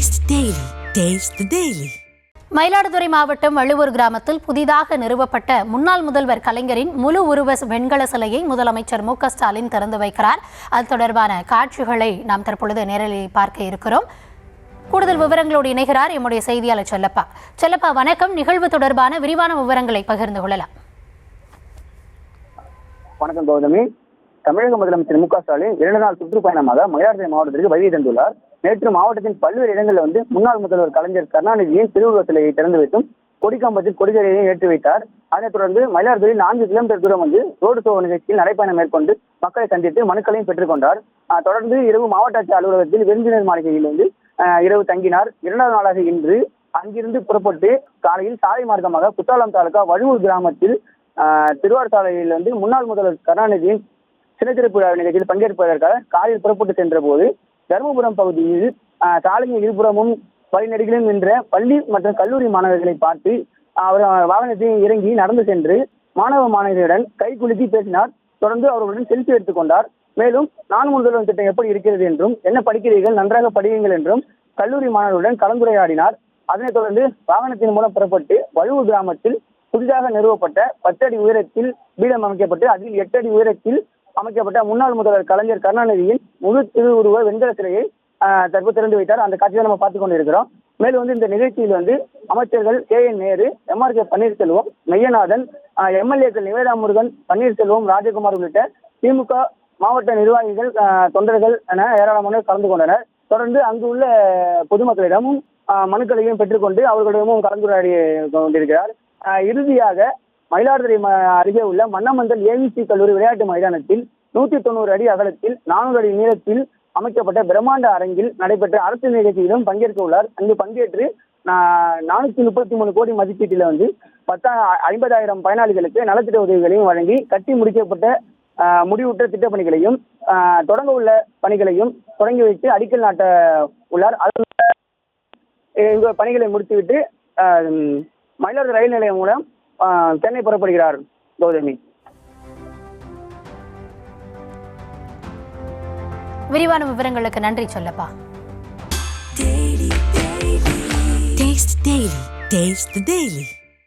Taste Daily. Taste the Daily. Mayiladuthurai மாவட்டம் வள்ளுவூர் கிராமத்தில் புதிதாக நிறுவப்பட்ட முன்னாள் முதல்வர் கலைஞரின் முழு உருவ வெண்கல சிலையை முதலமைச்சர் மு க ஸ்டாலின் திறந்து வைக்கிறார். அது தொடர்பான காட்சிகளை நாம் தற்பொழுது நேரலில் பார்க்க இருக்கிறோம். கூடுதல் விவரங்களோடு இணைகிறார் எம்முடைய செய்தியாளர் செல்லப்பா. செல்லப்பா, வணக்கம். நிகழ்வு தொடர்பான விரிவான விவரங்களை பகிர்ந்து கொள்ளலாம். வணக்கம் கௌதமி. தமிழக முதலமைச்சர் மு க ஸ்டாலின் 2 நாள் சுற்றுப்பயணமாக மயிலாடுதுறை மாவட்டத்திற்கு வருகை தந்துள்ளார். நேற்று மாவட்டத்தின் பல்வேறு இடங்களில் முன்னாள் முதல்வர் கலைஞர் கருணாநிதியின் திருவுருவ சிலையை திறந்து வைத்தும் கொடிக்கம்பத்தில் கொடிகரையை ஏற்றி வைத்தார். அதைத் தொடர்ந்து மயிலாடுதுறை 4 கிலோமீட்டர் தூரம் ரோடு ஷோ நிகழ்ச்சியில் நடைப்பயணம் மேற்கொண்டு மக்களை சந்தித்து மனுக்களையும் பெற்றுக்கொண்டார். தொடர்ந்து இரவு மாவட்ட ஆட்சியர் அலுவலகத்தில் விருந்தினர் மாளிகையில் இரவு தங்கினார். 2வது நாளாக இன்று அங்கிருந்து புறப்பட்டு காலையில் சாலை மார்க்கமாக குத்தாலம் தாலுகா வழுவூர் கிராமத்தில் திருவாரூர் சாலையில் முன்னாள் முதல்வர் கருணாநிதியின் சிலை திறப்பு நிகழ்ச்சியில் பங்கேற்பதற்காக காலையில் புறப்பட்டு சென்ற போது தருமபுரம் பகுதியில் சாலையின் இருபுறமும் வழிநெடுகிலும் நின்ற பள்ளி மற்றும் கல்லூரி மாணவர்களை பார்த்து அவர் வாகனத்தில் இறங்கி நடந்து சென்று மாணவர்களுடன் கை குலுக்கி பேசினார். தொடர்ந்து அவர்களுடன் செல்ஃபி எடுத்துக் கொண்டார். மேலும் 4 முதல்வர் திட்டம் எப்படி இருக்கிறது என்றும், என்ன படிக்கிறீர்கள், நன்றாக படியுங்கள் என்றும் கல்லூரி மாணவர்களுடன் கலந்துரையாடினார். அதனைத் தொடர்ந்து வாகனத்தின் மூலம் புறப்பட்டு வழுவூர் கிராமத்தில் புதிதாக நிறுவப்பட்ட 10 அடி உயரத்தில் பீடம் அமைக்கப்பட்டு அதில் 8 அடி உயரத்தில் அமைக்கப்பட்ட முன்னாள் முதல்வர் கலைஞர் கருணாநிதியின் முழு திருவுருவ வெண்கல சிலையை தற்போது திறந்து வைத்தார். அந்த காட்சியை நம்ம பார்த்து கொண்டு இருக்கிறோம். மேலும் இந்த நிகழ்ச்சியில் அமைச்சர்கள் KN நேரு, MRK பன்னீர்செல்வம், மெய்யநாதன், MLAக்கள் நிவேதா முருகன், பன்னீர்செல்வம், ராஜகுமார் உள்ளிட்ட திமுக மாவட்ட நிர்வாகிகள், தொண்டர்கள் என ஏராளமானோர் கலந்து கொண்டனர். தொடர்ந்து அங்கு உள்ள பொதுமக்களிடமும் மனுக்களையும் பெற்றுக்கொண்டு அவர்களிடமும் கலந்துரையாடி கொண்டிருக்கிறார். இறுதியாக மயிலாடுதுறை அருகே உள்ள மன்னமந்தல் AVC கல்லூரி விளையாட்டு மைதானத்தில் 190 அடி அகலத்தில் 400 அடி நீளத்தில் அமைக்கப்பட்ட பிரம்மாண்ட அரங்கில் நடைபெற்ற அரசு நிகழ்ச்சியிலும் பங்கேற்க உள்ளார். அங்கு பங்கேற்று 433 கோடி மதிப்பீட்டில் 50,000 பயனாளிகளுக்கு நலத்திட்ட உதவிகளையும் வழங்கி கட்டி முடிக்கப்பட்ட முடிவுற்ற திட்டப்பணிகளையும் தொடங்க உள்ள பணிகளையும் தொடங்கி வைத்து அடிக்கல் நாட்ட உள்ளார். இந்த பணிகளை முடித்துவிட்டு மயிலாடுதுறை ரயில் நிலையம் மூலம் சென்னை புறப்படுகிறார். கௌதமி, விரிவான விவரங்களுக்கு நன்றி சொல்லப்பா. Taste the Daily.